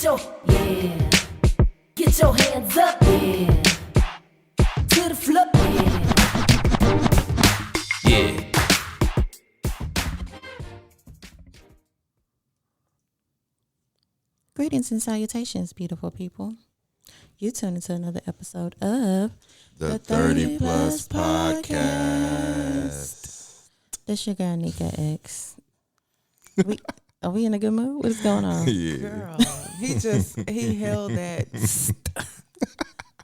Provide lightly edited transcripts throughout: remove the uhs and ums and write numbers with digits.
Yeah. Get your hands up, yeah. To the floor, yeah. Yeah. Greetings and salutations, beautiful people. You tune into another episode of The 30 Plus Podcast. This your girl, Nika X. Are we in a good mood? What's going on? Yeah. Girl, he held that.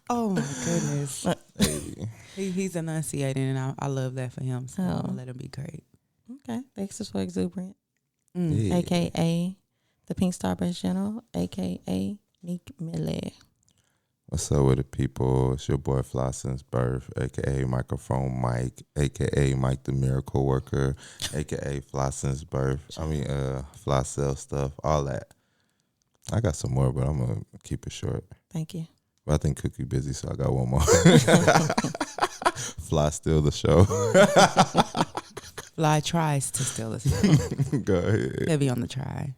Oh my goodness. He's enunciating, and I love that for him. So I'm gonna let him be great. Okay. X is for exuberant. Yeah. AKA the Pink Starburst General, AKA Nick Miller. What's up with the people? It's your boy Fly Since Birth, aka Microphone Mike, aka Mike the Miracle Worker, aka Fly Since Birth. Fly Cell Stuff, all that. I got some more, but I'm gonna keep it short. Thank you. But I think Cookie busy, so I got one more. Fly steal the show. Fly tries to steal us. Show. Go ahead. Heavy on the try.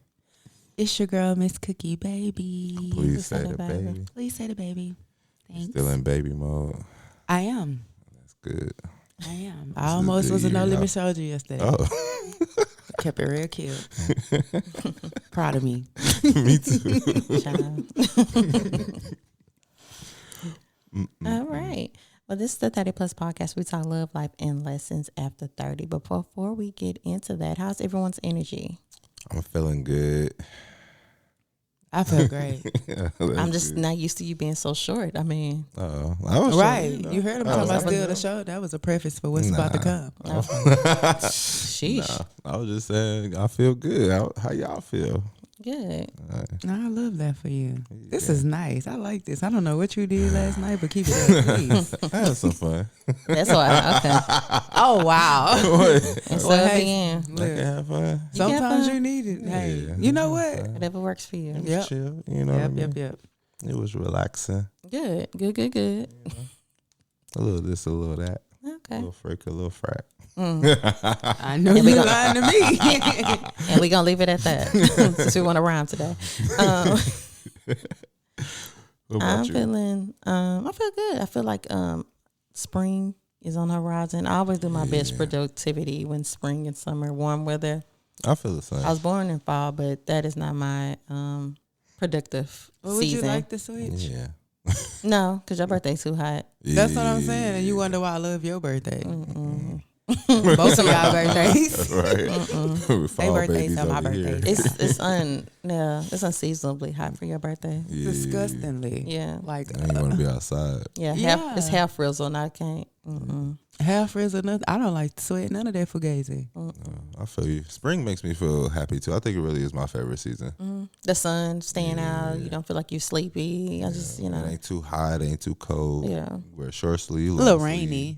It's your girl, Miss Cookie Baby. Please say the baby. Please say the baby. Thanks. Still in baby mode. I am. That's good. I am. I almost was a no limit soldier yesterday. Oh. Kept it real cute. Proud of me. Me too. All right. Well, this is the 30 Plus Podcast. We talk love, life, and lessons after 30. But before we get into that, how's everyone's energy? I'm feeling good. I feel great. I'm just not used to you being so short. I mean, I was Right. trying, You heard him talking about steal the show. That was a preface for what's about to come. sheesh. I was just saying, I feel good. How y'all feel? Good. No, I love that for you. This is nice. I like this. I don't know what you did last night, but keep it up, please. I had some fun. That's why. Okay. Oh, wow. And so again, I can have fun. Sometimes fun? you need it. Hey, Yeah. you know what? whatever works for you. Yep. Chill. You know what I mean? Yep. It was relaxing. Good. A little this, a little that. A Okay. little freak, a little frat. I know you lying to me. And we're going to leave it at that since we want to rhyme today. What about I'm you? feeling, I feel good. I feel like spring is on the horizon. I always do my best productivity when spring and summer, warm weather. I feel the same. I was born in fall, but that is not my productive Well, would season. you like to switch? Yeah. No, because your birthday's too hot. That's what I'm saying. And you wonder why I love your birthday. Mm-mm. Both of y'all birthdays. Right. They birthdays on my birthday. It's unseasonably hot for your birthday. Yeah. Disgustingly. Yeah. Like I ain't want to be outside. Yeah, Yeah. it's half frizzle and I can't. Mm-mm. half is enough. I don't like to sweat none of that fugazi. I feel you. Spring makes me feel happy too. I think it really is my favorite season. The sun, staying out, you don't feel like you're sleepy. I just, It ain't too hot, ain't too cold. Yeah. Wear short sleeve. A little long rainy. sleeve.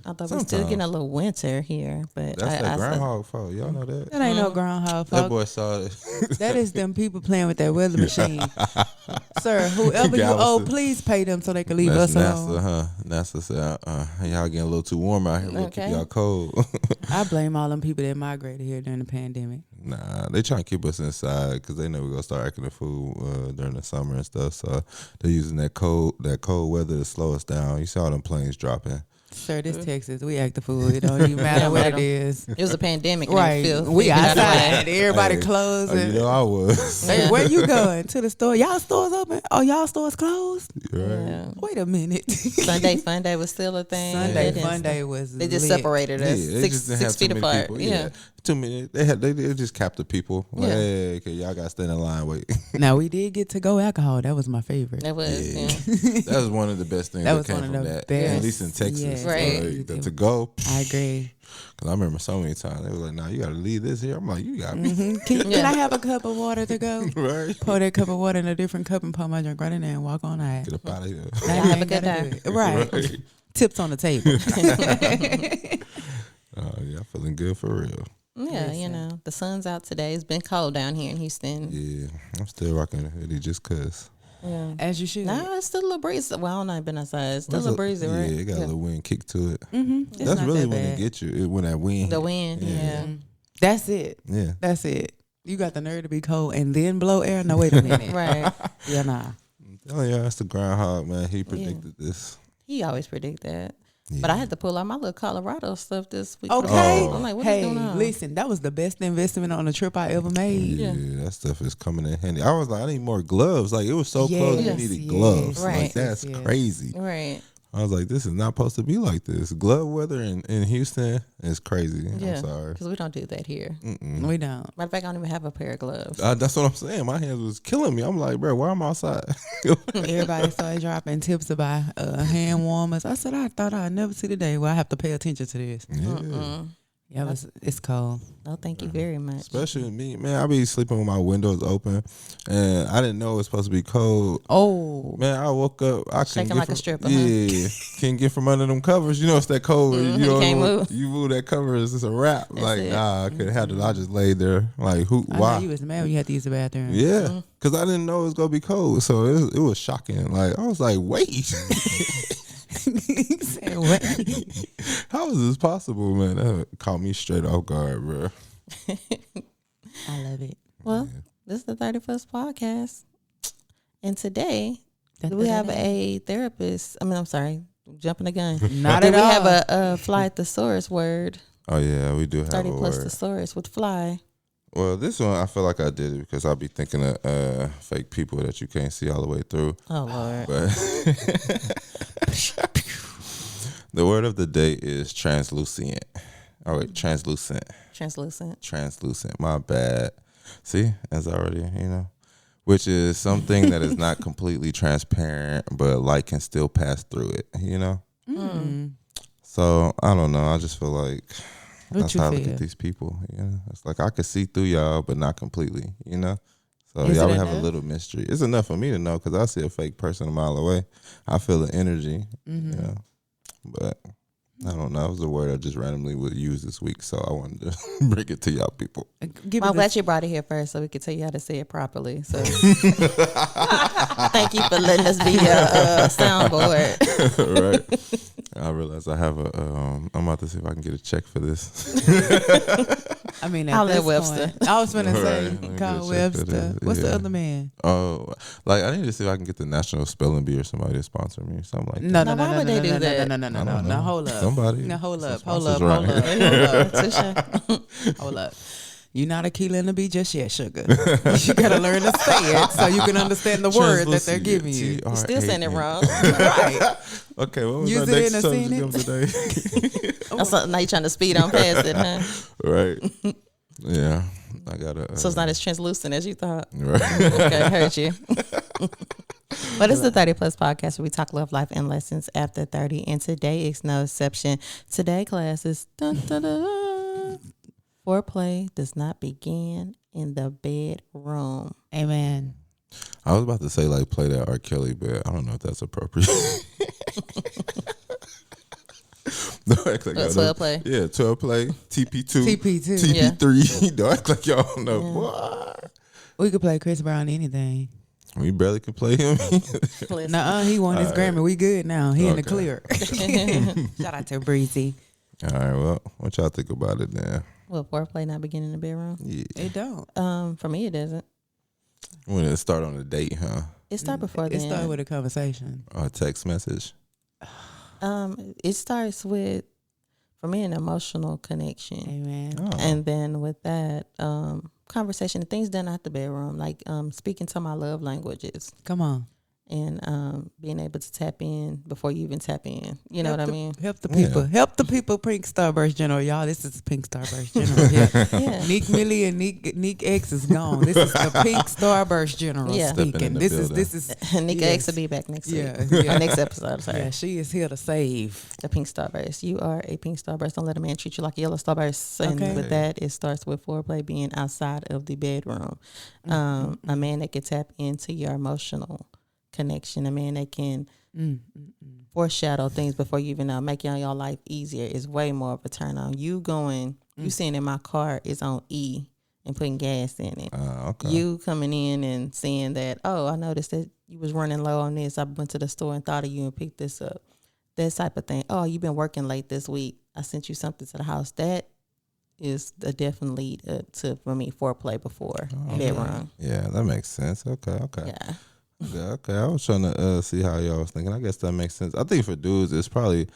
I thought we're still getting a little winter here, but That's that I groundhog fault. Y'all know that? That ain't no groundhog That folk. boy saw it. That is them people playing with that weather machine. Sir, whoever you owe, please pay them so they can leave That's us NASA, alone. huh? NASA said, y'all getting a little too warm out here. We'll keep Okay. y'all cold. I blame all them people that migrated here during the pandemic. Nah, they trying to keep us inside because they know we're gonna start acting the fool during the summer and stuff. So they're using that cold weather to slow us down. You saw them planes dropping. Sir, this Texas, we act the fool. It don't even matter what it is. it was a pandemic. And Right. We outside. Everybody closed. Oh, you know I was. Hey, where you going? To the store? Y'all stores open? Oh, y'all stores closed? Right. Yeah. Wait a minute. Sunday Fun Day was still a thing. Sunday They Fun didn't- Day was They just lit. separated us they six just didn't have 6 feet too many apart. people. Yeah. Too many. They just capped the people. Like, Yeah. hey, okay, y'all got to stand in line. Wait. Now, we did get to go alcohol. That was my favorite. That was. Yeah. Yeah. That was one of the best things That that, was came one of from the that. best. At least in Texas. Yeah. Right. Like, the to go. I agree. Because I remember so many times they were like, nah, you got to leave this here. I'm like, you got me. Can I have a cup of water to go? Right. Pour that cup of water in a different cup and pour my drink right in there and walk on out. Get up out of here. Now Y'all you have a ain't good gotta day. do it. Right. Tips on the table. Yeah, feeling good for real. Yeah, you know, the sun's out today. It's been cold down here in Houston. Yeah, I'm still rocking the hoodie just cause. Yeah. As you should. No, it's still a little breeze. Well, I don't know. I've been outside. It's still a little breezy, Yeah, right? it got a little wind kick to it. It's That's not really that when bad. it gets you. When that wind. The wind, yeah. That's it. Yeah. That's it. You got the nerve to be cold and then blow air? No, wait a minute. Right. Yeah, nah. Oh yeah, that's the groundhog, man. He predicted this. He always predict that. Yeah. But I had to pull out my little Colorado stuff this week. Okay. I'm like, what is Hey, going on? listen, that was the best investment on a trip I ever made. Yeah, that stuff is coming in handy. I was like, I need more gloves. Like, it was so close, you Yes, needed yes, gloves. Right. Like, that's yes. crazy. Right. I was like, this is not supposed to be like this. Glove weather in Houston is crazy. Yeah. I'm sorry. Because we don't do that here. We don't. Matter of fact, I don't even have a pair of gloves. That's what I'm saying. My hands was killing me. I'm like, bro, why am I outside? Everybody started dropping tips about hand warmers. I said, I thought I'd never see the day where I have to pay attention to this. Yeah. Yeah, it's cold. No, thank you very much. Especially me, man. I be sleeping with my windows open, and I didn't know it was supposed to be cold. Oh, Man, I woke up. I Shaking couldn't get like a from, stripper, huh? Yeah, can't get from under them covers. You know it's that cold. You You know, can't move. You move that cover, it's just a wrap. Like, it. nah, I couldn't handle it. I just laid there. Like, who? I Why? know you was mad when you had to use the bathroom. Yeah, because I didn't know it was gonna be cold, so it was shocking. Like, I was like, wait. He said, what? How is this possible, man? That caught me straight off guard, bro. I love it. Well, this is the 31st podcast. And today, we have a therapist. I'm sorry, jumping the gun. Not Do at we all. have a fly thesaurus word? Oh yeah, we do have 30 a plus word. thesaurus with fly. Well, this one I feel like I did it because I'll be thinking of fake people that you can't see all the way through. Oh, Lord. But the word of the day is translucent. Oh wait, translucent. Translucent. Translucent. My bad. See, that's already, which is something that is not completely transparent, but light can still pass through it, So I don't know. I just feel like What that's you how I look feel? at these people. It's like I could see through y'all, but not completely. So Is y'all it would have a enough? little mystery. It's enough for me to know because I see a fake person a mile away. I feel the energy, But I don't know. It was a word I just randomly would use this week, so I wanted to bring it to y'all people. Give I'm it glad you brought it here first so we could tell you how to say it properly. So thank you for letting us be your soundboard. Right. I realize I have I'm about to see if I can get a check for this. I mean, I'll at let this Webster. point, I was gonna say, Right. Let me get a call check for Webster. this. What's the Yeah. other man? Oh, like I need to see if I can get the National Spelling Bee or somebody to sponsor me or something like that. No, Now, why would they do that? No, I don't know. hold up. Somebody. No, hold Some up, hold sponsors up, hold around up, here. hold up, Touche. hold up. You're not a key learner bee just yet, sugar. You gotta learn to say it so you can understand the word that they're giving you. You're still saying it wrong. Right. Okay, what was Use our it next in a subject sentence. of today? That's something now you're trying to speed on past it, huh? Right. Yeah. I gotta. So it's not as translucent as you thought. Right. Okay, heard you. But it's the 30 Plus podcast where we talk love, life, and lessons after 30. And today is no exception. Today class is foreplay does not begin in the bedroom. Amen. I was about to say like play that R. Kelly, but I don't know if that's appropriate. Don't act like y'all 12 know. play. Yeah, 12 play, TP2, TP2. TP3. Don't act like y'all don't know. What? We could play Chris Brown anything. We barely could play him. Listen. Nuh-uh, he won his Grammy. We good now. He in the Okay. clear. Shout out to Breezy. All right, well, what y'all think about it then? Will foreplay not begin in the bedroom? Yeah. It don't. For me, it doesn't. When it start on a date, huh? It starts before It then. started with a conversation. Or a text message. It starts with, for me, an emotional connection. Amen. Oh. And then with that, conversation, things done out the bedroom, like speaking to my love languages Come on. and being able to tap in before you even tap in. You know what I mean? Help the people. Yeah. Help the people. Pink Starburst General. Y'all, this is Pink Starburst General. Yeah. Yeah. Nick Millie and Nick X is gone. This is the Pink Starburst General Yeah. Stepping in speaking. the This building. is Nika Yes. X will be back next Yeah, week. yeah. Or next episode, sorry. yeah, she is here to save. The pink starburst. You are a pink starburst. Don't let a man treat you like a yellow starburst. And Okay. with that, it starts with foreplay being outside of the bedroom. A man that can tap into your emotional connection. A man that can foreshadow things before you even know, make your life easier is way more of a turn on. You seeing in my car is on E and putting gas in it. Okay. You coming in and seeing that, oh, I noticed that you was running low on this. I went to the store and thought of you and picked this up. That type of thing. Oh, you've been working late this week. I sent you something to the house. That is a definite lead to for me foreplay before bedroom. Yeah, that makes sense. Okay. Yeah. Okay. I was trying to see how y'all was thinking. I guess that makes sense. I think for dudes, it's probably,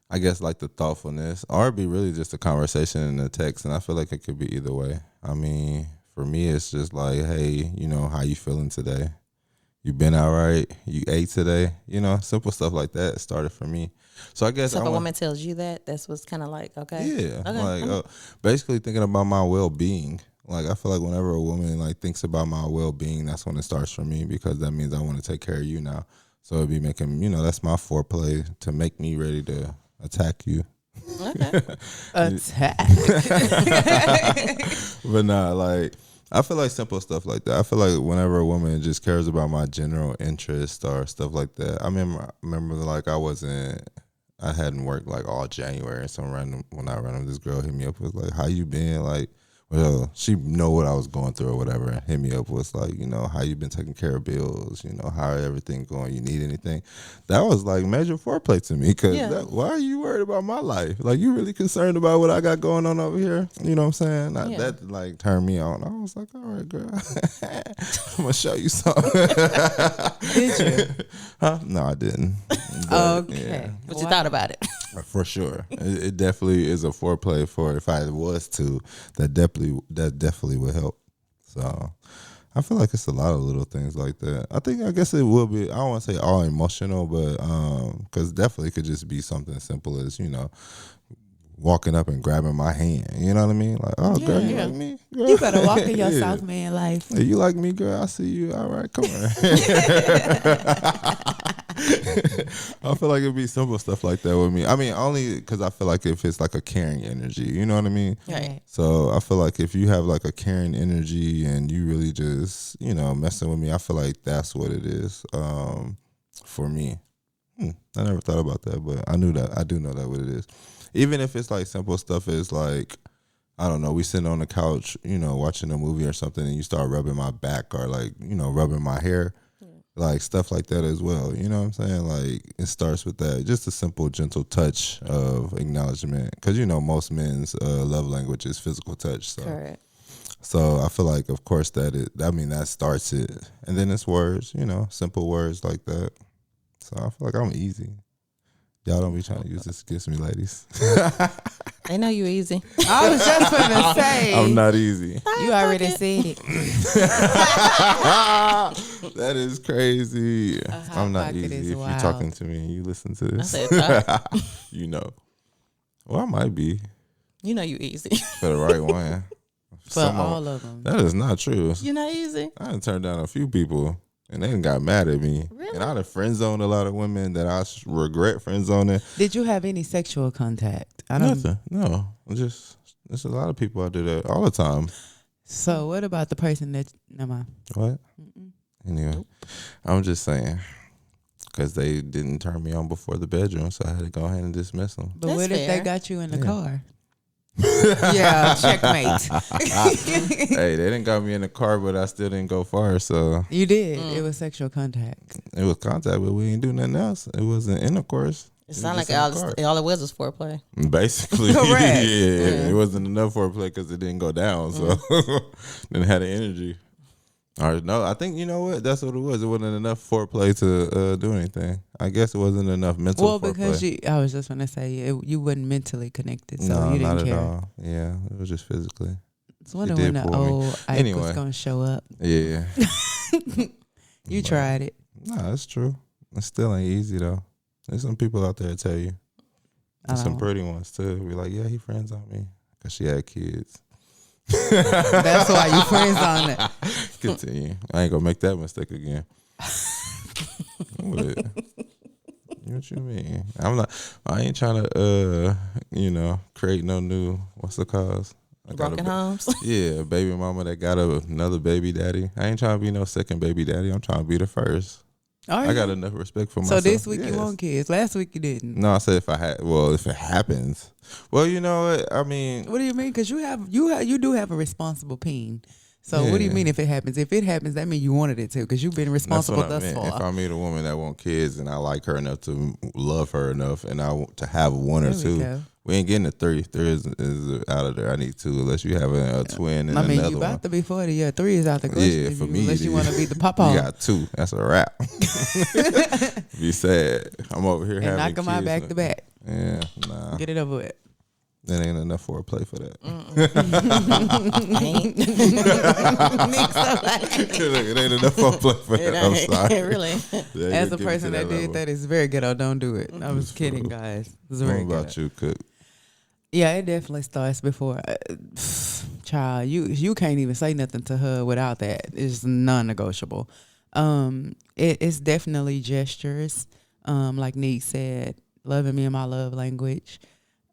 I guess, like the thoughtfulness, or it'd be really just a conversation in the text, and I feel like it could be either way. I mean, for me, it's just like, hey, how you feeling today? You been all right? You ate today? Simple stuff like that started for me. So I guess So if a woman tells you that, that's what's kind of like, okay. Yeah, Okay. like basically thinking about my well-being. Like I feel like whenever a woman like thinks about my well-being, that's when it starts for me, because that means I want to take care of you now. So it'd be making, that's my foreplay to make me ready to attack you. Okay. Attack. But nah, like I feel like simple stuff like that. I feel like whenever a woman just cares about my general interest or stuff like that. I remember like I hadn't worked like all January, and some random this girl hit me up, was like, how you been? Like, well, she know what I was going through or whatever, and hit me up, was like, how you been taking care of bills, how everything going, you need anything? That was like major foreplay to me, because why are you worried about my life? Like, you really concerned about what I got going on over here? You know what I'm saying? That like turned me on. I was like, all right, girl, I'm gonna show you something. Did you? Huh? No, I didn't. Okay. Yeah. But you thought about it. For sure, it definitely is a foreplay for, if I was to, that definitely would help. So I feel like it's a lot of little things like that. I guess it will be, I don't want to say all emotional, but because definitely could just be something simple as walking up and grabbing my hand. You know what I mean? Like, oh, girl, you like me? Girl? You better walk in your South man life. Hey, you like me, girl? I see you. All right, come on. I feel like it'd be simple stuff like that with me. I mean, only because I feel like if it's like a caring energy, you know what I mean? Right. So I feel like if you have like a caring energy and you really just, messing with me, I feel like that's what it is for me. I never thought about that, but I do know that what it is. Even if it's like simple stuff is like, I don't know, we sitting on the couch, watching a movie or something, and you start rubbing my back or like, rubbing my hair. Like stuff like that as well. You know what I'm saying? Like it starts with that. Just a simple, gentle touch of acknowledgement. Because, most men's love language is physical touch. So. Correct. So I feel like, of course, that starts it. And then it's words, simple words like that. So I feel like I'm easy. Y'all don't be trying to use this against me, ladies. They know you easy. I was just gonna say. I'm not easy. You already said it. That is crazy. I'm not pocket easy. is If wild. you're talking to me and you listen to this, I said, you know. Well, I might be you know you easy. for the right one. For all of them. That is not true. You're not easy. I done turned down a few people, and they done got mad at me. Really? And I done friend zoned a lot of women that I regret friend zoning. Did you have any sexual contact? I don't. Nothing. No. There's a lot of people I do that all the time. So what about the person that? Never mind. What? Anyway, I'm just saying, because they didn't turn me on before the bedroom, so I had to go ahead and dismiss them. But That's what if fair. they got you in the car? Yeah, checkmate. Hey, they didn't got me in the car, but I still didn't go far, so You did. It was sexual contact. it was contact, but we ain't do nothing else. It wasn't intercourse. It sounded like all it was foreplay. Basically, Correct. yeah, it wasn't enough foreplay because it didn't go down, so then it had the energy. Or no, I think, you know what? That's what it was. It wasn't enough foreplay to do anything. I guess it wasn't enough mental Well, foreplay. because I was just going to say, you wasn't mentally connected, so no, you didn't not care. at all. Yeah, it was just physically. It's wondering when did the pull me. old Ike Anyway. was going to show up. Yeah. You tried it. Nah, that's true. It still ain't easy, though. There's some people out there that tell you. There's some pretty ones, too. Be like, yeah, he friends on me because she had kids. That's why you friends on it. Continue. I ain't gonna make that mistake again. What you mean? I ain't trying to create no new, what's it called? Broken homes. Yeah, a baby mama that got another baby daddy. I ain't trying to be no second baby daddy. I'm trying to be the first. I got enough respect for myself. So this week you Yes. want kids. Last week you didn't. No, I said if it happens. Well, you know what? I mean, What do you mean? Because you do have a responsible peen. So what do you Yeah. mean if it happens? If it happens, that means you wanted it to, because you've been that's responsible what I thus meant. far. If I meet a woman that want kids and I like her enough to love her enough and I want to have one or There we two, go. We ain't getting a 3. 3 is out of there. I need 2 unless you have a twin and I mean, another you one. about to be 40. Yeah, 3 is out the question. Yeah, for me, unless it you want to is. be the papa. You got 2. That's a wrap. Be sad. I'm over here and having knock them out kids. back to back. Yeah, nah. Get it over with. That ain't enough for a play for that. It ain't enough for a play for that. I'm sorry. Really. Yeah, As you a give it person to that did level. that, it's very ghetto. Don't do it. I was kidding, guys. It's What very about ghetto. you, Cook? Yeah, it definitely starts before. Child, you can't even say nothing to her without that. It's non-negotiable. It's definitely gestures. Like Neek said, loving me in my love language.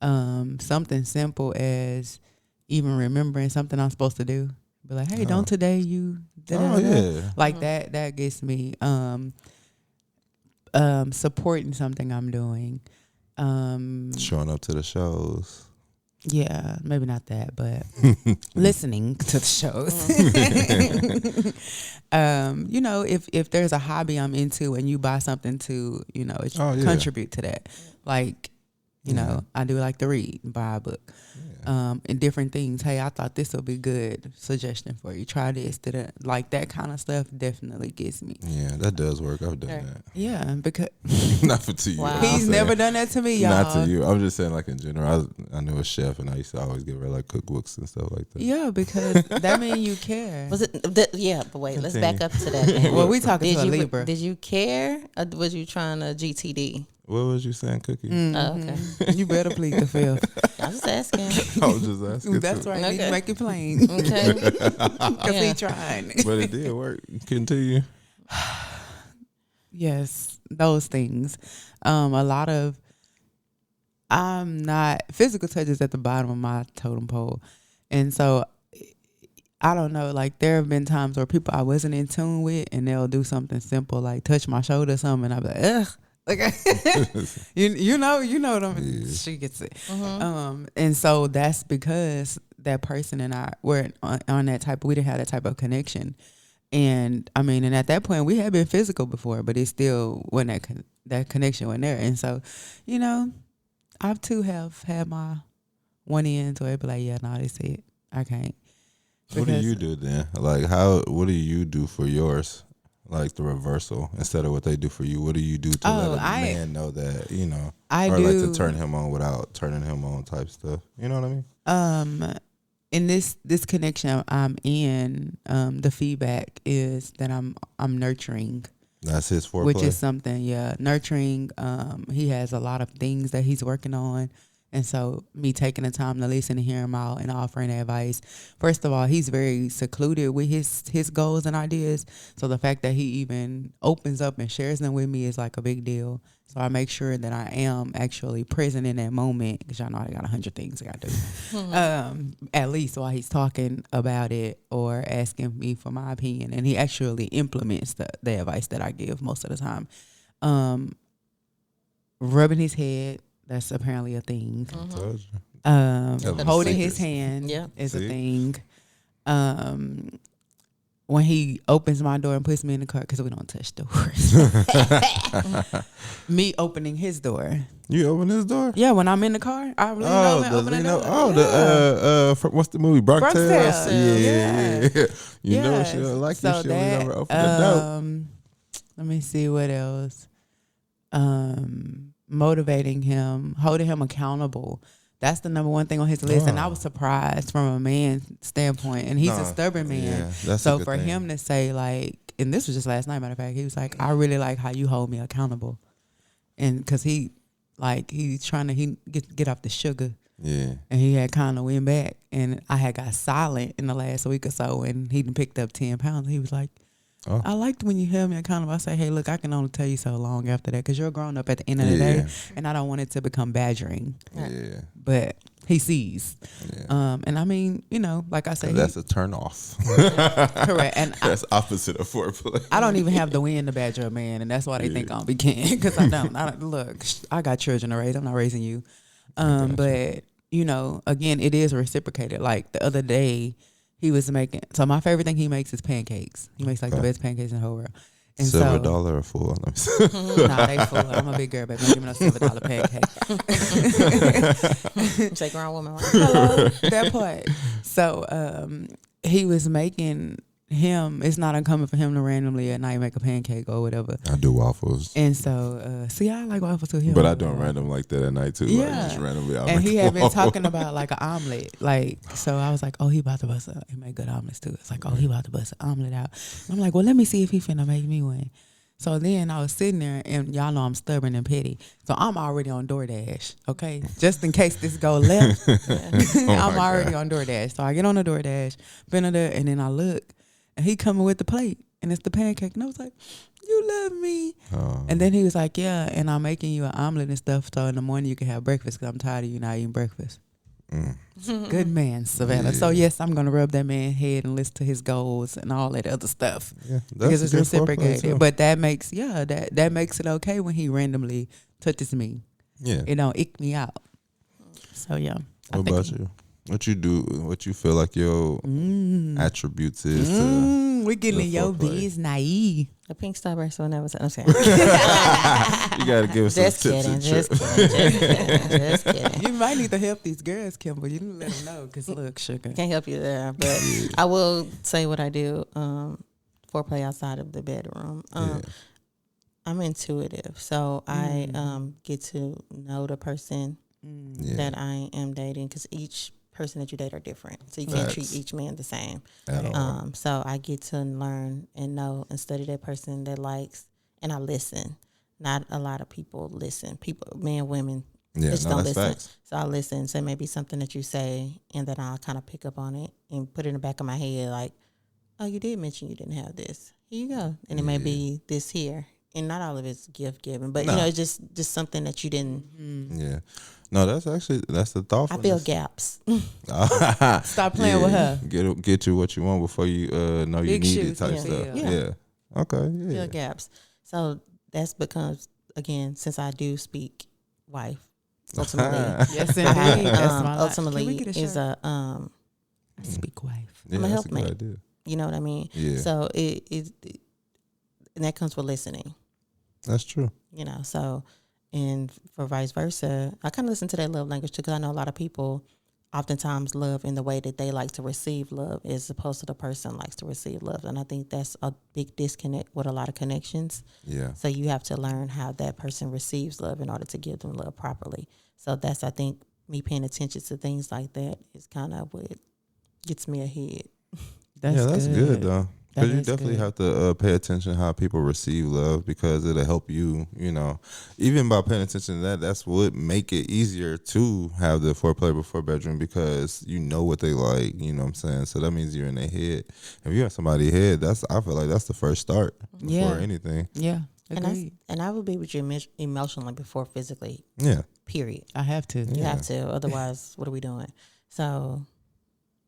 Something simple as even remembering something I'm supposed to do. Be like, hey, don't today you. Yeah. Like that gets me. Supporting something I'm doing. Showing up to the shows. Yeah, maybe not that, but listening to the shows. You know, if there's a hobby I'm into and you buy something to, you know, contribute to that. Like, you know, I do like to read, buy a book. And different things. Hey, I thought this would be good suggestion for you. Try this. Like that kind of stuff definitely gets me. Yeah, that does work. I've done that. Yeah, because Not for to you. Wow. I'm just he's saying. never done that to me, y'all. Not to you. I'm just saying, like in general. I knew a chef, and I used to always give her like cookbooks and stuff like that. Yeah, because that means you care. Was it? Yeah, but wait, let's back up to that. Then. Well, we talking to a Libra. Did you care, or was you trying to GTD? What was you saying, Cookie? Oh, okay. You better plead the fifth. I was just asking. I was just asking. That's too. right. Need to Okay. make it plain. Okay. Because he Yeah. tried. But it did work. Continue. Yes, those things. A lot of physical touch is at the bottom of my totem pole. And so I don't know, like there have been times where people I wasn't in tune with and they'll do something simple like touch my shoulder or something and I'll be like, ugh. Like, you know them. Yeah. She gets it. And so that's because that person and I were on that type. We didn't have that type of connection. And I mean, and at that point we had been physical before, but it still wasn't that connection wasn't there. And so, you know, I too have had my one end where it be like, yeah, no, this it. I can't. What do you do then? Like what do you do for yours? Like the reversal instead of what they do for you. What do you do to let a man know that, you know, or like to turn him on without turning him on type stuff? You know what I mean? In this connection I'm in, the feedback is that I'm nurturing. That's his foreplay. Which is something, nurturing. He has a lot of things that he's working on. And so me taking the time to listen and hear him out and offering advice. First of all, he's very secluded with his goals and ideas. So the fact that he even opens up and shares them with me is like a big deal. So I make sure that I am actually present in that moment because y'all know I got 100 things I got to do. At least while he's talking about it or asking me for my opinion. And he actually implements the advice that I give most of the time. Rubbing his head. That's apparently a thing. I told you. Holding his hand is a thing. When he opens my door and puts me in the car, because we don't touch doors. Me opening his door. You open his door? Yeah, when I'm in the car, I really know and open the door. What's the movie? Bronx Tales? Tales. Yeah. You know she don't like you. She'll never open the door. Let me see what else. Motivating him, holding him accountable. That's the number one thing on his list. And I was surprised from a man's standpoint. And he's a stubborn man. Yeah, so for him to say like, and this was just last night, matter of fact, he was like, I really like how you hold me accountable. And because he's trying to get off the sugar. Yeah. And he had kind of went back. And I had got silent in the last week or so. And he picked up 10 pounds. He was like, I liked when you held me accountable. I say, hey, look, I can only tell you so long after that because you're grown up at the end of the day, and I don't want it to become badgering. Yeah. But he sees. Yeah. And I mean, you know, like I say, that's a turn off. correct. And that's opposite of foreplay. I don't even have the win to badger a man, and that's why they think I'll be king because I don't. Look, I got children to raise. I'm not raising you. But you know, again, it is reciprocated. Like the other day. He was making, so my favorite thing he makes is pancakes. He makes like the best pancakes in the whole world. And Silver so, dollar or full? Let me see. nah, they full. I'm a big girl, baby. Don't give me no $7 pancake. Say grown woman, right? Hello, that part. So he was making him. It's not uncommon for him to randomly at night make a pancake or whatever. I do waffles. And so, see, I like waffles too. But I do them random like that at night too. Yeah. Like just randomly. And he had been talking about like an omelet. Like, so I was like, oh, he about to bust he make good omelets too. It's like, oh, he about to bust an omelet out. And I'm like, well, let me see if he finna make me one. So then I was sitting there, and y'all know I'm stubborn and petty. So I'm already on DoorDash, okay? Just in case this go left, I'm already on DoorDash. So I get on the DoorDash, been there, and then I look, and he coming with the plate, and it's the pancake. And I was like, you love me. And then he was like, yeah, and I'm making you an omelet and stuff, so in the morning you can have breakfast, because I'm tired of you not eating breakfast. Good man, Savannah. Yeah. So yes, I'm gonna rub that man's head and listen to his goals and all that other stuff. Yeah, Because it's a good foreplay, reciprocated. too. But that makes that makes it okay when he randomly touches me. Yeah. It don't ick me out. So yeah. What about you? What you do? What you feel like your attributes is to We getting the in your foreplay. biz naive. The pink starburst will never say. I'm saying. you gotta give us some Just tips kidding. and Just tricks. kidding. Just kidding. You might need to help these girls, Kimber. You need to let them know. Because look, sugar. Can't help you there, but I will say what I do. Foreplay outside of the bedroom. I'm intuitive, so I get to know the person that I am dating, because each person that you date are different, so you can't treat each man the same. At all. So I get to learn and know and study that person that likes, and I listen. Not a lot of people listen. People, men, women, just don't that's listen. facts. So I listen. So maybe something that you say, and then I'll kind of pick up on it and put it in the back of my head, like, oh, you did mention you didn't have this. Here you go. And it may be this here. And not all of it's gift giving, but you know, it's just something that you didn't. Yeah. No, that's the thought. I feel gaps. Stop playing with her. Get you what you want before you know you Big need it shoes type to stuff. fill. Yeah. Okay. Yeah. Feel gaps. So that's becomes, again, since I do speak wife, ultimately. Yes, I indeed. have, That's my ultimately Can we get a is shirt? a I speak wife. Yeah, I'm a that's a helpmate. good idea. you know what I mean? Yeah. So it and that comes with listening. That's true. You know, so, and for vice versa, I kind of listen to that love language too, because I know a lot of people oftentimes love in the way that they like to receive love as opposed to the person likes to receive love. And I think that's a big disconnect with a lot of connections. Yeah. So you have to learn how that person receives love in order to give them love properly. So that's, I think, me paying attention to things like that is kind of what gets me ahead. That's good though. Because you is definitely good. have to pay attention how people receive love, because it'll help you, you know, even by paying attention to that, that's what make it easier to have the foreplay before bedroom, because you know what they like, you know what I'm saying? So that means you're in their head. If you're in somebody's head, I feel like that's the first start before anything. Yeah. And I will be with you emotionally before physically, Yeah. period. I have to. You have to. Otherwise, what are we doing? So,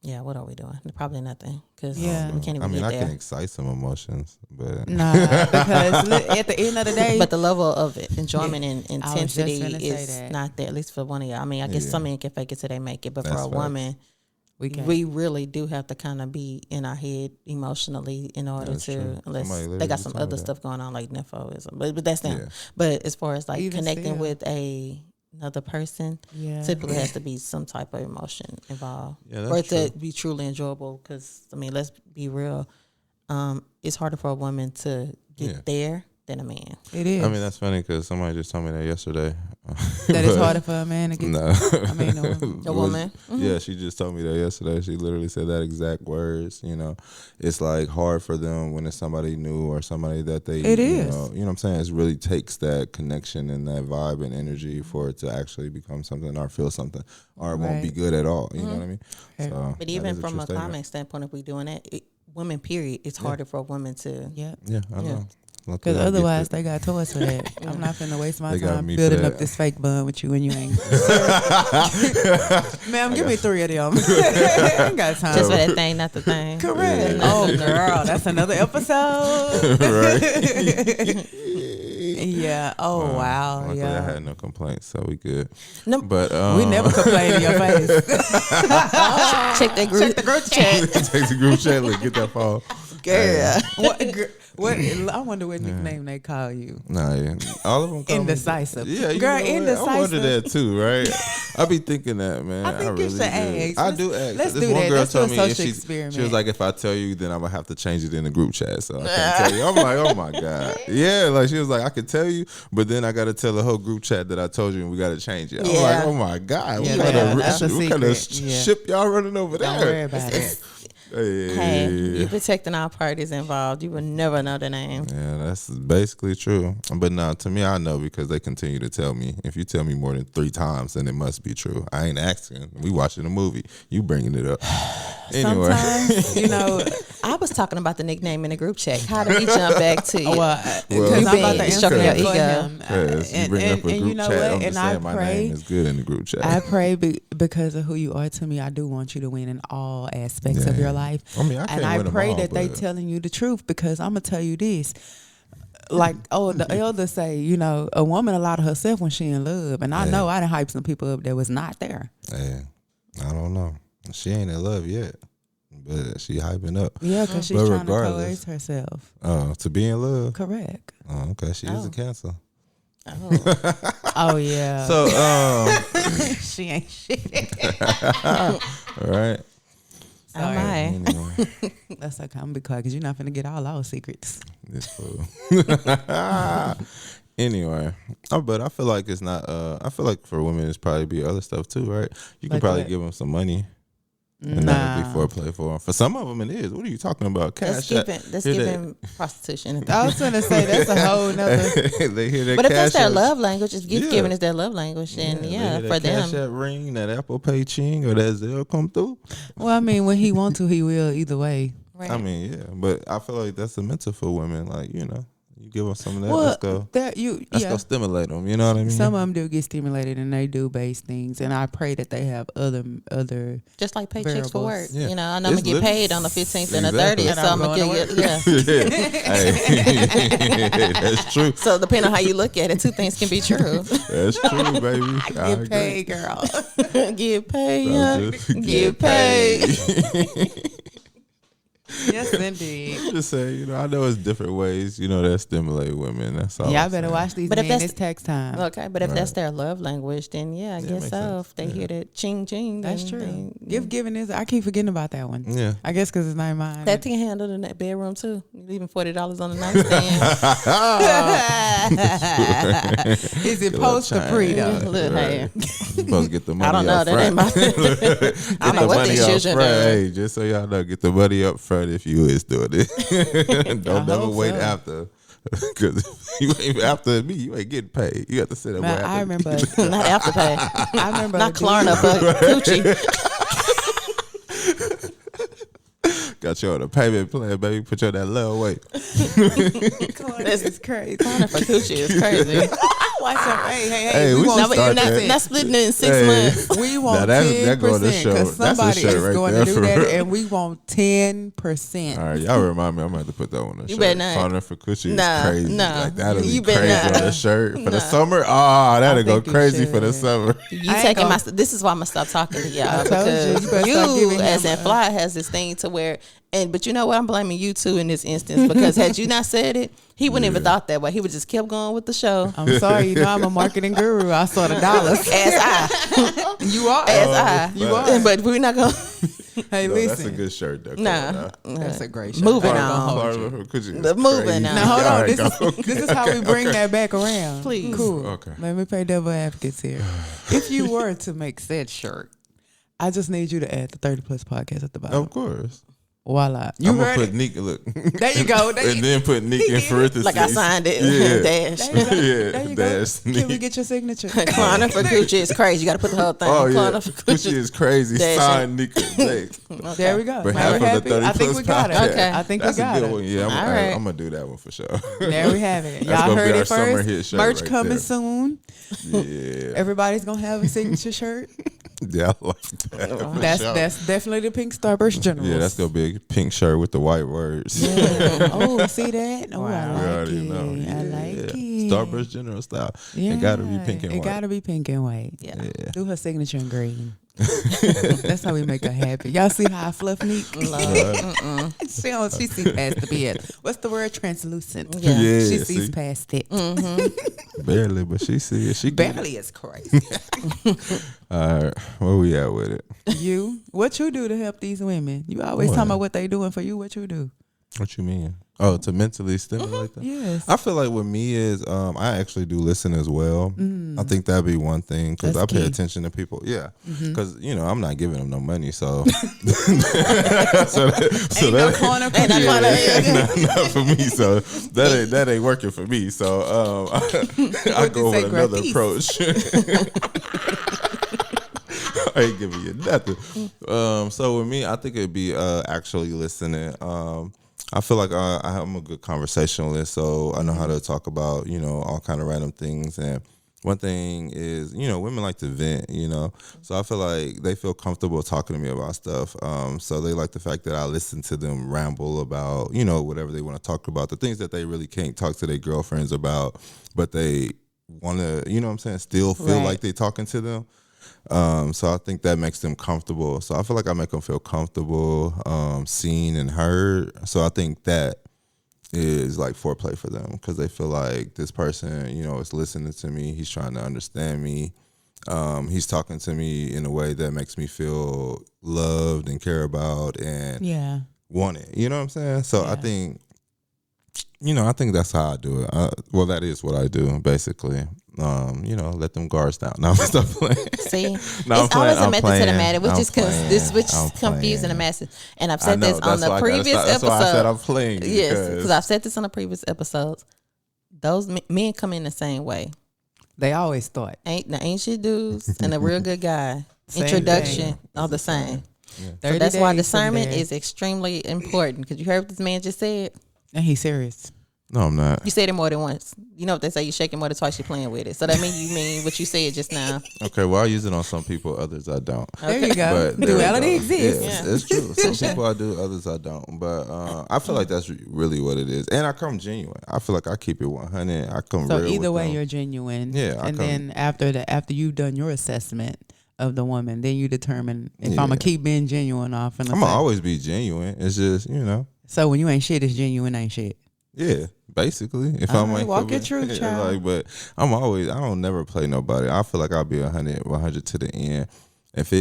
yeah, what are we doing? Probably nothing, because we can't even I mean, get I there. can excite some emotions, but Nah, because at the end of the day, But the level of it, enjoyment and I was just intensity finna say is that. not there, at least for one of y'all. I mean, I guess Yeah. some men can fake it till they make it, but That's for a facts. woman, we can. we really do have to kind of be in our head emotionally in order That's to, true. unless Somebody they literally got just some told me other that. stuff going on like nymphoism, but that's them. Yeah. But as far as like Even connecting still. with another person, Yeah. typically has to be some type of emotion involved, Yeah, or that's to true. be truly enjoyable. Because I mean, let's be real, it's harder for a woman to get Yeah. there than a man. It is. I mean, that's funny because somebody just told me that yesterday. that it's harder for a man to get. No. I mean, no. A woman. Yeah, she just told me that yesterday. She literally said that exact words. You know, it's like hard for them when it's somebody new or somebody that they. It you is. know what I'm saying? It really takes that connection and that vibe and energy for it to actually become something or feel something, or it won't be Right. good at all. You know what I mean? Right. So, But that even is from true a statement. climax standpoint, if we're doing that, women, period, it's harder for a woman to. Yeah. Yeah, I Yeah. know. Because otherwise, they got toys for that. I'm not finna waste my They got time me for building that. up this fake bond with you when you ain't. Ma'am, give me 3 of them. I ain't got time. Just for that thing, not the thing. Correct. Oh, girl, that's another episode. right. Yeah. Oh, wow. Luckily, I Yeah. had no complaints, so we good. No. But We never complain in your face. Check that group. Check the group chat. Take the group chat. Look, get that phone. Girl. What? I wonder what nickname they call you. Nah, yeah. All of them call Indecisive. Me, yeah, you Girl, know what? indecisive. I wonder that too, right? I be thinking that, man. I think you should ask. I do ask. Let's This do one that. girl Let's do told a me, social and experiment. she was like, if I tell you, then I'm gonna have to change it in the group chat. So I can't tell you. I'm like, oh my god, yeah. Like she was like, I could tell you, but then I got to tell the whole group chat that I told you, and we got to change it. I'm Yeah. like, oh my god, Yeah, that's a what kind of secret. Yeah. ship y'all running over Don't there? worry about it. Hey, you're protecting all parties involved. You would never know the name. Yeah, that's basically true. But no, to me, I know because they continue to tell me. If you tell me more than 3 times, then it must be true. I ain't asking. We watching a movie. You bringing it up. Anyway. Sometimes, you know, I was talking about the nickname in the group chat. How do we jump back to you? because You I'm about been to answer stroking that your for ego. him. Yes, you bring up a group you know chat. what? I'm just And I saying my name pray, is good in the group chat. I pray because of who you are to me. I do want you to win in all aspects of Yeah. your life. I mean, I can't and I win them pray all, that they but- telling you the truth because I'm gonna tell you this. Like, the elders say, you know, a woman a lot of herself when she in love, and I Yeah. know I done hype some people up that was not there. Hey, I don't know. She ain't in love yet, but she hyping up. Yeah, because she's But trying to regardless- coerce herself. To be in love. Correct. Oh, okay. She is a Cancer. Oh. Oh yeah. So, she ain't shit. all right. Oh my. Anyway, That's okay. I'm gonna be quiet because you're not gonna get all our secrets. this fool. Anyway, but I feel like it's not. I feel like for women, it's probably be other stuff too, right? You can Like probably what? give them some money. And that would be foreplay for them. For some of them, it is. What are you talking about? That's Cash. giving prostitution. I was gonna say that's a whole nother. They hear that. But if that's cash their app- love language, if gift Yeah. giving is their love language, then they yeah, hear for that Cash them. App ring, that Apple Pay ching, or that Zelle come through. Well, I mean, when he want to, he will. Either way. Right. I mean, yeah, but I feel like that's a mental for women. Like, you know, you give them some of that. Well, let's go. Let's go stimulate them. You know what I mean? Some of them do get stimulated and they do base things, and I pray that they have other. Just like paychecks for work. variables. Yeah. You know, I know I'm It's going to get lit- paid on the 15th and the Exactly. 30th, And so I'm I'm going to going to get, yeah. Hey, that's true. So depending on how you look at it, two things can be true. That's true, baby. I Get agree. paid, girl. Get paid, So yeah. just Get paid. Yes, indeed. Just say, you know, I know it's different ways, you know, that stimulate women. That's all. Y'all I'm better saying. watch these But if men. that's- It's tax time. Okay, but if Right. that's their love language, then yeah, I guess makes so. sense. If they Yeah. hear that ching ching, That's then true. they- Gift giving is. I keep forgetting about that one. Yeah. I guess because it's not mine. That thing handled in that bedroom too. You leaving $40 on the nightstand. Is it Good post or luck, pre China. though? Look, hey. You supposed to get the money I don't know. up That ain't front. my. I Get don't know the what money these up children front. do. Hey, just so y'all know, get the money up front if you is doing it. Don't never hope wait so. after. Because you ain't after me, you ain't getting paid. You have to sit up Man, after I me. remember. Not Afterpay. I remember. Not a dude- Klarna, but Gucci. Got you on a payment plan, baby. Put you on that low weight. This is crazy. Klarna for Gucci is crazy. Watch out. Hey, Hey, we want should Now, but start you're that. not splitting it in 6 Hey. months. We want Now, that go to 10% show. because That's a somebody shirt is right going there to do for that, real. and we want 10%. All right, y'all remind me. I'm gonna have to put that on a shirt. better not. Partner for Gucci Nah, is crazy. nah. Like, that'll You be better crazy not. on a shirt for the Nah. summer. Oh, that'll go think you crazy for the should. summer. You I ain't taking my. gonna- This is why I'm gonna stop talking to y'all told you, because you better stop giving as him in a- Fly has this thing to where. But you know what? I'm blaming you too in this instance because had you not said it, he wouldn't even thought that way. He would just kept going with the show. I'm sorry, you know I'm a marketing guru. I saw the dollars. As I, You are. as I, You are. But we're not gonna. Hey, No, that's a listen. good shirt, though. Come Nah, on now. That's a great show. Moving I'm on. gonna hold you. Partner for Gucci is But moving crazy. on. Now hold All on. right, This go. is this is how we bring that back around. Please. Cool. Okay. Let me play devil advocates here. If you were to make said shirt, I just need you to add the 30 Plus podcast at the bottom. Of course. Voila. You I'm gonna heard put it. Nick. Look. There you go. There And you, then put Nick in parentheses. Like I signed it. Yeah. Dash. there you go. Yeah, There you go. dash Can we Nick. get your signature? Klarna for Gucci is crazy. You got to put the whole thing. Oh yeah, Klarna for Gucci is crazy. Dash Sign Nick. Blake. There we go. But Now half we're of the happy. 30 I think Plus we got it. podcast. Okay. I think That's we a got good it. one. Yeah, All right. I'm gonna do that one for sure. There we have it. That's Y'all gonna be heard our it summer first. hit shirt Merch right coming there. soon. Yeah, Everybody's gonna have a signature shirt. yeah, I like that. for That's sure. that's definitely the Pink Starburst Generals. Yeah, that's gonna be a pink shirt with the white words. Yeah. Oh, see that? Oh, Wow. I You like already it. know. I like it. Starburst General style. It gotta be pink and It white. gotta be pink and white. Yeah. Yeah. Do her signature in green. That's how we make her happy. Y'all see how I fluff neat? She sees past the BS. What's the word? Translucent. Yeah. She sees past it. Barely, but she see it. She get it. Barely is crazy. All right, where we at with it? What you do to help these women? You always talking about what they doing for you. What you do? What you mean? Oh, to mentally stimulate them? Yes. I feel like with me is I actually do listen as well. I think that'd be one thing because That's I pay key. attention to people. Yeah, because I'm not giving them no money, so so No corner for not for me. So that ain't working for me. So I go with another approach. I ain't giving you nothing. So with me, I think it'd be actually listening. I feel like I'm a good conversationalist, so I know how to talk about, all kind of random things. And one thing is, women like to vent, So I feel like they feel comfortable talking to me about stuff. So they like the fact that I listen to them ramble about, whatever they want to talk about, the things that they really can't talk to their girlfriends about, but they want to, still feel like they talking to them. So I think that makes them comfortable. So I feel like I make them feel comfortable, seen and heard. So I think that is like foreplay for them because they feel like this person, is listening to me. He's trying to understand me. He's talking to me in a way that makes me feel loved and care about and wanted. You know what I'm saying? So I think, I think that's how I do it. That is what I do basically. Let them guards down. No, stop playing. See, No, it's always a method to the playing. madness, which I'm is playing. which I'm is confusing playing. the masses. And I've I said know, this on that's why the I previous gotta stop. episode. That's why I said I'm playing. Yes, because I've said this on the previous episodes. Those men come in the same way. They always thought. The ancient dudes and a real good guy. Same Introduction thing. are the same. Yeah. So that's why 30 days discernment someday. is extremely important. Because you heard what this man just said. And he's serious. No, I'm not. You said it more than once. You know what they say, you shaking more than twice, you're playing with it. So that means you mean what you said just now. Okay, well, I use it on some people, others I don't. There you go. But there we Duality go. exists. Yeah, it's true. Some people I do, others I don't. But I feel like that's really what it is. And I come genuine. I feel like I keep it 100. I come So real either with way, them. you're genuine. Yeah, I And come- then after you've done your assessment of the woman, then you determine if Yeah. I'm gonna keep being genuine or I'm going to always be genuine. It's just, So when you ain't shit, it's genuine ain't shit. yeah, basically. If All I'm right, like, walk your truth, yeah, child. but I don't never play nobody. I feel like I'll be 100 to the end. If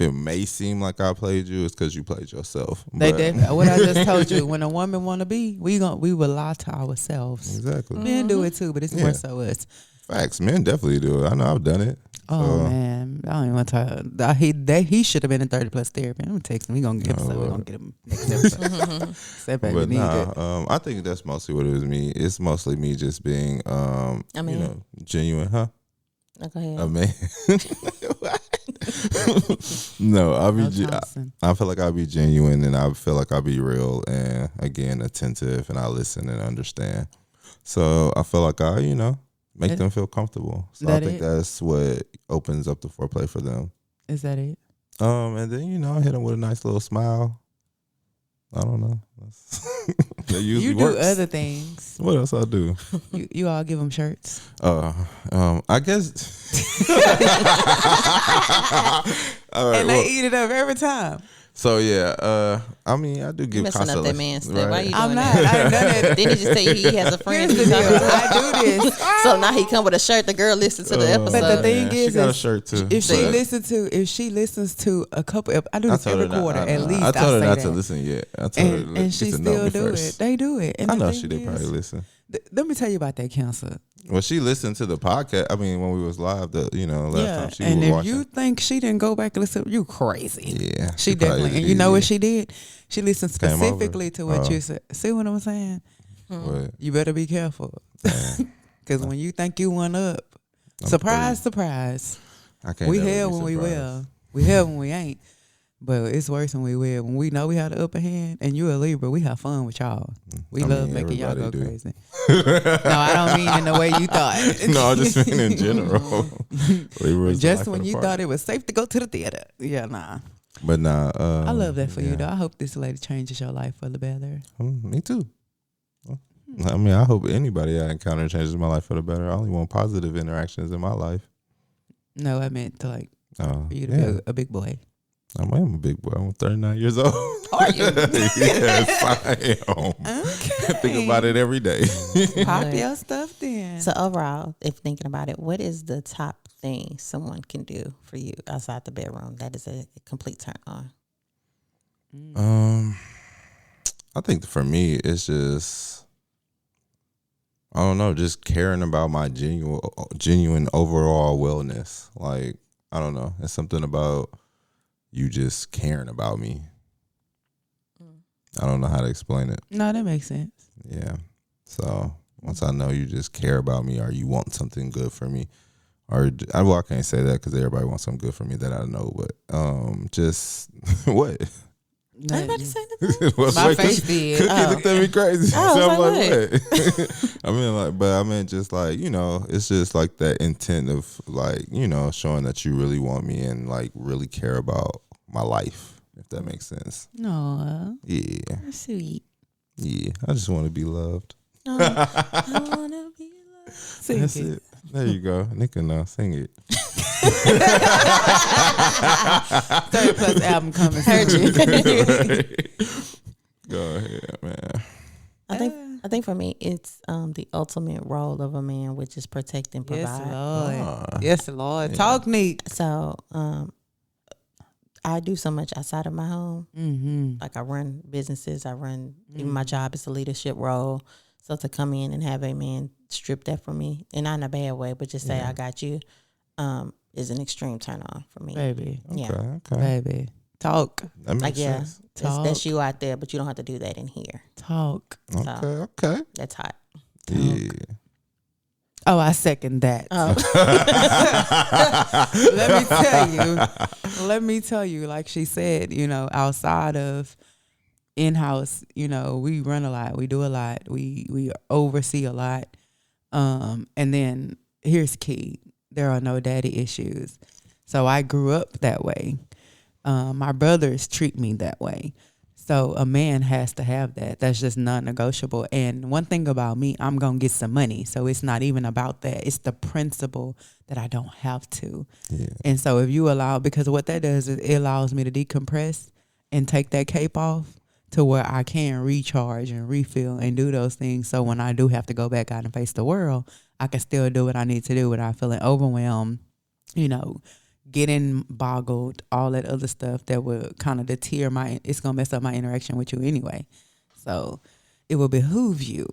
it may seem like I played you, it's because you played yourself. They But- did what I just told you. When a woman want to be, we will lie to ourselves. Exactly. Men do it too, but it's more so us. Facts. Men definitely do it. I know I've done it. Oh man, I don't even want to talk. He should have been in 30+ therapy. I'm gonna text him. We gonna get episode. We're gonna get him next episode. Step back. But We need it. I think that's mostly what it was me. It's mostly me just being, genuine, huh? Go ahead. A man. No, I feel like I'll be genuine and I feel like I'll be real and again attentive and I listen and understand. So I feel like I, make them feel comfortable. So I think that's what opens up the foreplay for them. Is that it? And then I hit them with a nice little smile. I don't know. That usually You do works. other things. What else I do? You all give them shirts. I guess. All right, And they eat it up every time. so yeah, I mean, I do give Messing up that consolation, man's stuff. Why you I'm doing not. that? I ain't done that. Didn't he just say he has a friend? Here's the who's deal. talking to- I do this. So now he come with a shirt. The girl listens to the episode. But the thing she is, got a is shirt too. if but she listens to a couple, I do I this told her every not- quarter at least. I told her say not that. to listen yet. I told her And get she to know still me do first. it. They do it. And I the know thing she did is, probably listen. Let me tell you about that cancer. Well, she listened to the podcast. I mean, when we was live, last time she and was if watching. you think she didn't go back and listen, you crazy. Yeah, She probably definitely. And did, you know yeah. what she did? She listened Came over. specifically to what Oh. you said. See what I'm saying? What? You better be careful. Because when you think you went up, I'm surprise, surprise. I can't. We never hell be when we surprised. will. We hell when we ain't. But it's worse when we will. When we know we have the upper hand and you a Libra, we have fun with y'all. We I love mean, making y'all go everybody do. crazy. No, I don't mean in the way you thought. No, I just mean in general. Libra is the Just life of when the you party. thought it was safe to go to the theater. Yeah, nah. But nah. I love that for you, yeah. though. I hope this lady changes your life for the better. Me too. I mean, I hope anybody I encounter changes my life for the better. I only want positive interactions in my life. No, I meant to like Oh, for you to yeah. be a big boy? I am a big boy. I'm 39 years old. Are you? Yes, I am. Okay. Think about it every day. Pop Right. your stuff then. So overall, if thinking about it, what is the top thing someone can do for you outside the bedroom that is a complete turn on? I think for me, it's just, I don't know, just caring about my genuine overall wellness. Like, I don't know. It's something about you just caring about me. I don't know how to explain it. No, that makes sense. Yeah. So once I know you just care about me or you want something good for me, or well, I can't say that because everybody wants something good for me that I know, but just what? I was about to say that. Well, My wait, face Cookie did. looked at me crazy. Oh, So I I'm was like, what? I mean, just like, it's just like that intent of like, showing that you really want me and like really care about my life, if that makes sense. No, Yeah. sweet. Yeah. I just want to be loved. I want to be loved. Sing That's it. it. There you go. Nika, now sing it. Third plus album coming. Heard you. Go ahead, man. I think for me, it's the ultimate role of a man, which is protect and Yes, provide. Lord. Yes, Lord. Talk neat. So I do so much outside of my home. Mm-hmm. Like I run businesses, even my job is a leadership role. So to come in and have a man strip that from me, and not in a bad way, but just say I got you, is an extreme turn on for me. Baby. Yeah. Okay. Baby. Talk. That makes Like sense. that's you out there, but you don't have to do that in here. Talk. Okay. That's hot. Yeah. Oh, I second that. Oh. Let me tell you, like she said, outside of in-house, we run a lot, we do a lot, we oversee a lot. And then here's key. There are no daddy issues. So I grew up that way. My brothers treat me that way. So a man has to have that. That's just non-negotiable. And one thing about me, I'm going to get some money. So it's not even about that. It's the principle that I don't have to. Yeah. And so if you allow, because what that does is it allows me to decompress and take that cape off to where I can recharge and refill and do those things. So when I do have to go back out and face the world, I can still do what I need to do without feeling overwhelmed, getting boggled, all that other stuff that would kind of deter it's going to mess up my interaction with you anyway. So it will behoove you.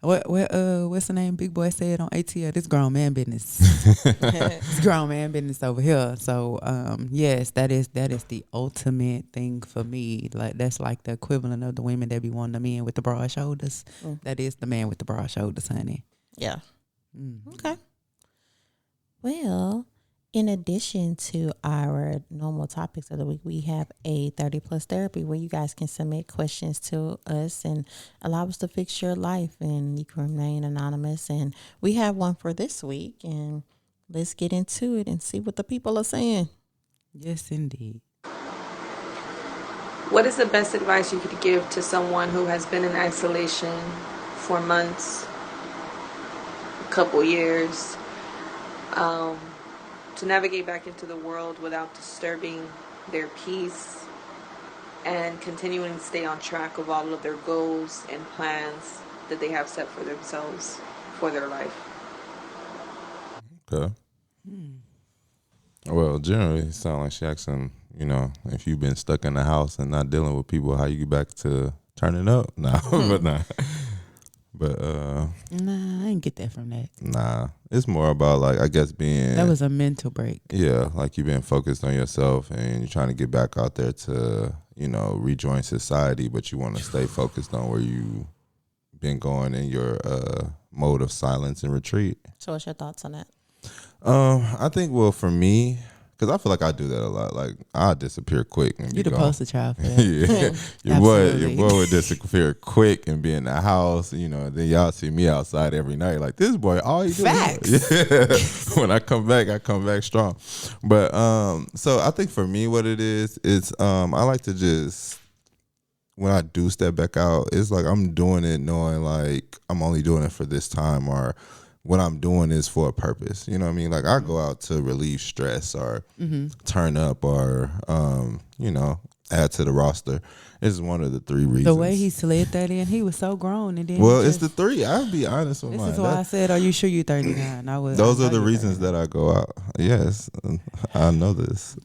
What's the name Big Boy said on ATL? This grown man business. It's grown man business over here. So yes, that is the ultimate thing for me. Like that's like the equivalent of the women that be wanting the men with the broad shoulders. That is the man with the broad shoulders, honey. Yeah. Okay. Well, in addition to our normal topics of the week, we have a 30 plus therapy where you guys can submit questions to us and allow us to fix your life, and you can remain anonymous. And we have one for this week, and let's get into it and see what the people are saying. Yes, indeed. What is the best advice you could give to someone who has been in isolation for months, a couple years, to navigate back into the world without disturbing their peace and continuing to stay on track of all of their goals and plans that they have set for themselves for their life? Okay. Well, generally, it sounds like she asking, if you've been stuck in the house and not dealing with people, how you get back to turning up? Nah, but nah. But Nah, I didn't get that from that. nah, it's more about like, I guess being, That was a mental break. yeah, like you've been focused on yourself and you're trying to get back out there to, rejoin society, but you want to stay focused on where you been going in your mode of silence and retreat. So what's your thoughts on that? I think, well, for me, because I feel like I do that a lot. Like, I disappear quick and You be the gone. poster child for that. Yeah, your Absolutely. boy would disappear quick and be in the house. Then y'all see me outside every night. Like, this boy, all he do. Facts. Yeah. When I come back strong. But so I think for me, what it is, I like to just, when I do step back out, it's like I'm doing it knowing like I'm only doing it for this time, or what I'm doing is for a purpose. You know what I mean? Like I go out to relieve stress or turn up or add to the roster. This is one of the 3 reasons. The way he slid that in, he was so grown, and then well, it's the 3. I'll be honest with This mine. is why I said, "Are you sure you're 39?" Those are the reasons that I go out. Yes, I know this.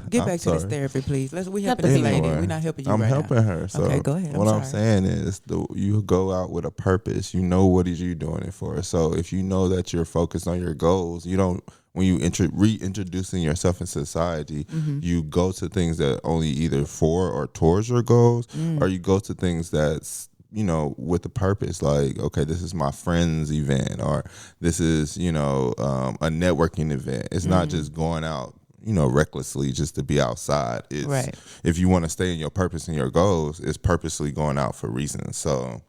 Get back to this therapy, please. We helping this lady. We're not helping you. I'm right helping now. her. So okay, go ahead. What I'm saying is, you go out with a purpose. You know what is you doing it for. So if you know that you're focused on your goals, you don't. When you reintroducing yourself in society, you go to things that only either for or towards your goals, or you go to things that's with a purpose. Like, okay, this is my friend's event, or this is a networking event. It's not just going out recklessly just to be outside. It's right. If you want to stay in your purpose and your goals, it's purposely going out for reasons. So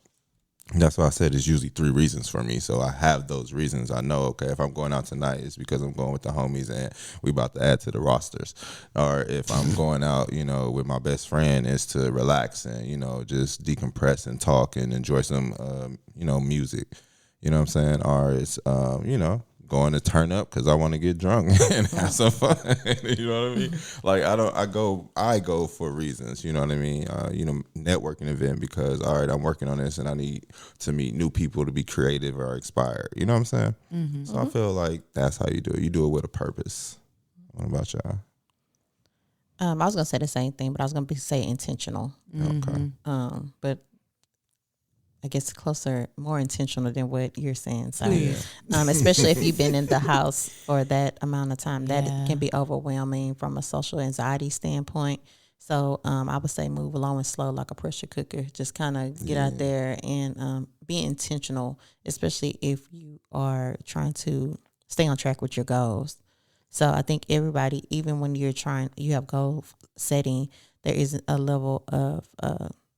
that's why I said it's usually 3 reasons for me. So I have those reasons. I know, okay, if I'm going out tonight, it's because I'm going with the homies and we about to add to the rosters. Or if I'm going out, with my best friend, it's to relax and, just decompress and talk and enjoy some, music. You know what I'm saying? Or it's, going to turn up because I want to get drunk and have some fun. You know what I mean? Like I go for reasons. You know what I mean? Networking event because all right, I'm working on this and I need to meet new people to be creative or inspired. You know what I'm saying? Mm-hmm. So I feel like that's how you do it. You do it with a purpose. What about y'all? I was gonna say the same thing, but I was gonna say intentional. Okay. But I guess more intentional than what you're saying. So, especially if you've been in the house for that amount of time, that can be overwhelming from a social anxiety standpoint. So, I would say move along and slow like a pressure cooker. Just kind of get out there and be intentional, especially if you are trying to stay on track with your goals. So, I think everybody, even when you have goal setting, there is a level of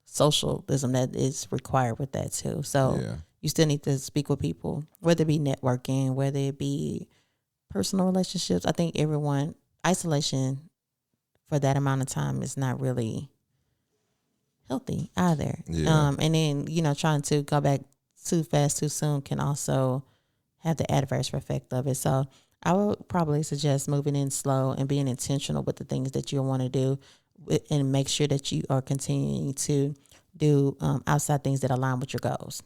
socialism that is required with that too. So you still need to speak with people, whether it be networking, whether it be personal relationships. I think isolation for that amount of time is not really healthy either. Yeah. And then, trying to go back too fast, too soon can also have the adverse effect of it. So I would probably suggest moving in slow and being intentional with the things that you want to do and make sure that you are continuing to do outside things that align with your goals.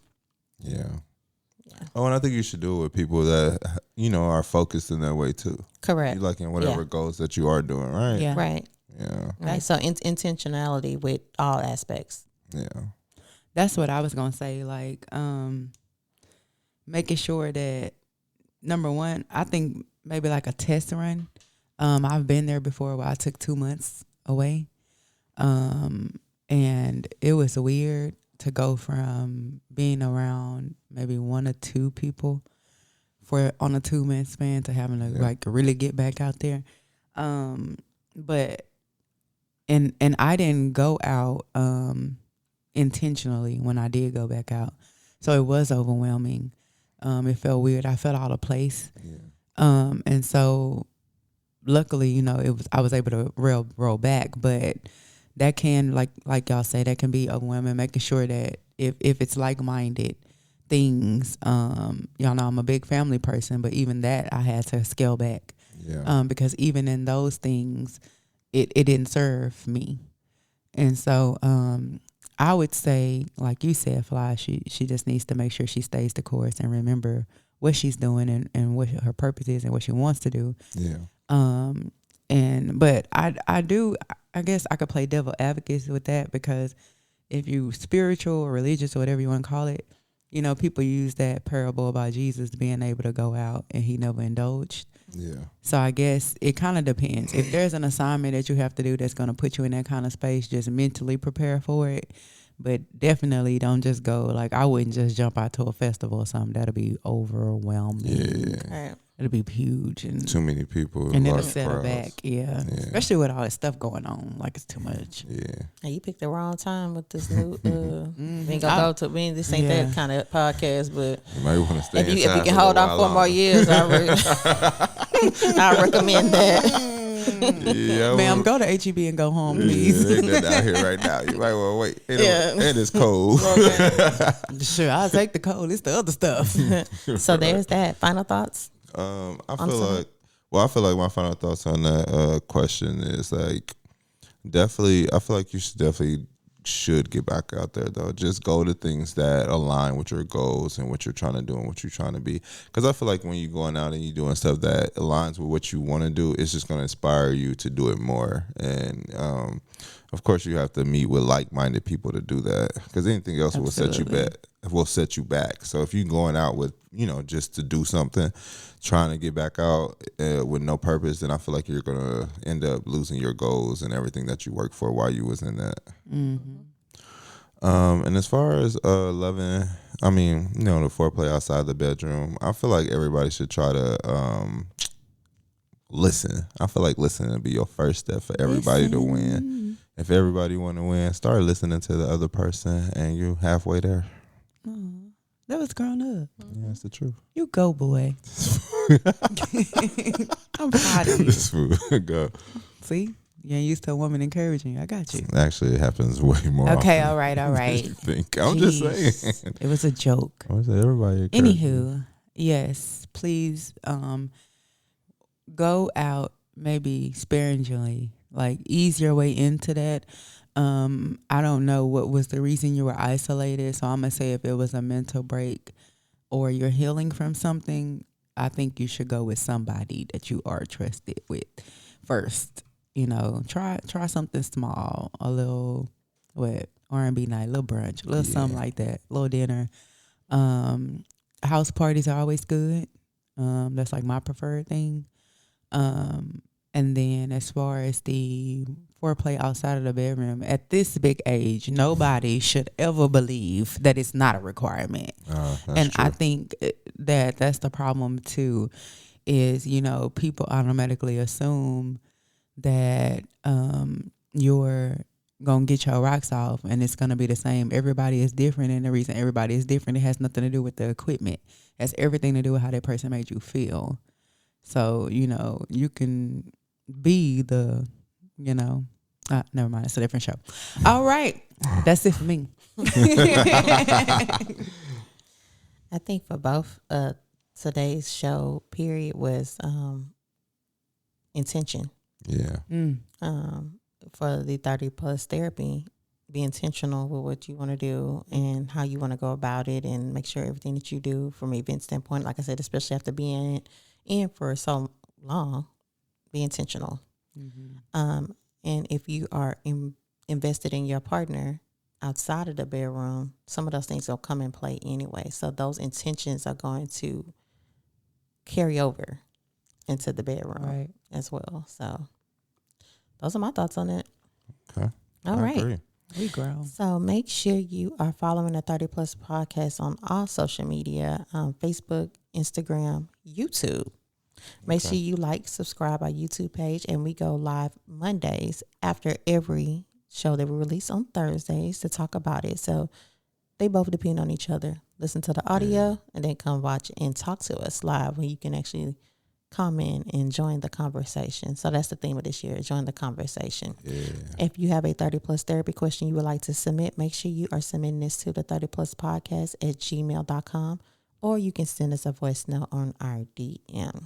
Yeah. Oh, and I think you should do it with people that, are focused in that way too. Correct. You like in whatever goals that you are doing, right? Yeah. Right. Yeah. Right. So intentionality with all aspects. Yeah. That's what I was going to say. Like, making sure that, number one, I think maybe like a test run. I've been there before where I took 2 months away. And it was weird to go from being around maybe 1 or 2 people on a 2-month span to having to really get back out there. But I didn't go out intentionally when I did go back out. So it was overwhelming. It felt weird. I felt out of place. Yeah. And so luckily, I was able to roll back, but that can, like y'all say, that can be overwhelming. Making sure that if it's like-minded things, y'all know I'm a big family person, but even that I had to scale back. Yeah. Because even in those things, it didn't serve me. And so I would say, like you said, Fly, she just needs to make sure she stays the course and remember what she's doing and what her purpose is and what she wants to do. Yeah. But I guess I could play devil advocate with that, because if you spiritual or religious or whatever you want to call it, people use that parable about Jesus being able to go out and he never indulged. Yeah. So I guess it kind of depends. If there's an assignment that you have to do that's going to put you in that kind of space, just mentally prepare for it. But definitely don't just go, like, I wouldn't just jump out to a festival or something. That'll be overwhelming. Yeah. Right. It'll be huge. And too many people. And it'll settle back. Yeah. Especially with all that stuff going on. Like, it's too much. Yeah. Hey, you picked the wrong time with this new, we ain't gonna go to, this ain't that kind of podcast, but you might want to stay if you can hold on 4 more years, I recommend that. Yeah, Ma'am, go to HEB and go home, please. Yeah, they out here right now. You might want to wait. Yeah. And it's cold. Sure, I'll take the cold. It's the other stuff. So there's that. Final thoughts? I I'm feel sorry. like, I feel like my final thoughts on that question is like, definitely, I feel like you should get back out there though. Just go to things that align with your goals and what you're trying to do and what you're trying to be. Because I feel like when you're going out and you're doing stuff that aligns with what you want to do, it's just going to inspire you to do it more. And of course, you have to meet with like-minded people to do that. Because anything else will set you back. So if you're going out with, just to do something, trying to get back out with no purpose, then I feel like you're gonna end up losing your goals and everything that you worked for while you was in that. And as far as loving, the foreplay outside the bedroom, I feel like everybody should try to listen. I feel like listening will be your first step for everybody to win. If everybody want to win, start listening to the other person, and you halfway there. That was grown up. Yeah, that's the truth. You go, boy. I'm proud of you. This fool, go. See? You ain't used to a woman encouraging you. I got you. Actually, it happens way more. Okay, often all right. than you think. I'm just Jeez. saying. It was a joke. I say everybody. encourage you. Anywho, yes, please go out maybe sparingly, like ease your way into that. I don't know what was the reason you were isolated, so I'm gonna say if it was a mental break or you're healing from something, I think you should go with somebody that you are trusted with first. Try something small, a little R&B night, a little brunch, a little something like that, a little dinner. House parties are always good. That's like my preferred thing. And then as far as the foreplay outside of the bedroom, at this big age, nobody should ever believe that it's not a requirement. And true. I think that's the problem too, is, people automatically assume that you're going to get your rocks off and it's going to be the same. Everybody is different, and the reason everybody is different, it has nothing to do with the equipment. It has everything to do with how that person made you feel. So, you can be the, never mind. It's a different show. All right. That's it for me. I think for both today's show period was intention. Yeah. For the 30 plus therapy, be intentional with what you want to do and how you want to go about it, and make sure everything that you do from an event standpoint, like I said, especially after being in for so long, be intentional. And if you are invested in your partner outside of the bedroom, some of those things will come in play anyway. So those intentions are going to carry over into the bedroom as well. So those are my thoughts on it. Okay. All I right. agree. We grow. So make sure you are following the 30 Plus Podcast on all social media, Facebook, Instagram, YouTube. Make sure you subscribe our YouTube page, and we go live Mondays after every show that we release on Thursdays to talk about it. So they both depend on each other. Listen to the audio and then come watch and talk to us live, when you can actually comment and join the conversation. So that's the theme of this year, join the conversation. Yeah. If you have a 30 plus therapy question you would like to submit, make sure you are submitting this to the 30 plus podcast at gmail.com, or you can send us a voice note on our DM.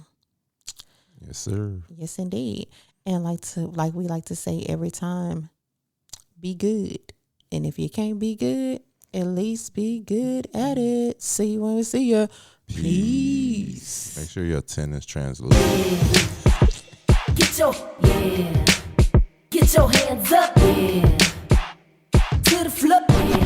Yes, sir. Yes, indeed. And like we like to say every time, be good. And if you can't be good, at least be good at it. See you when we see you. Peace. Make sure your 10 is translucent. Get your hands up, yeah. To the floor, yeah.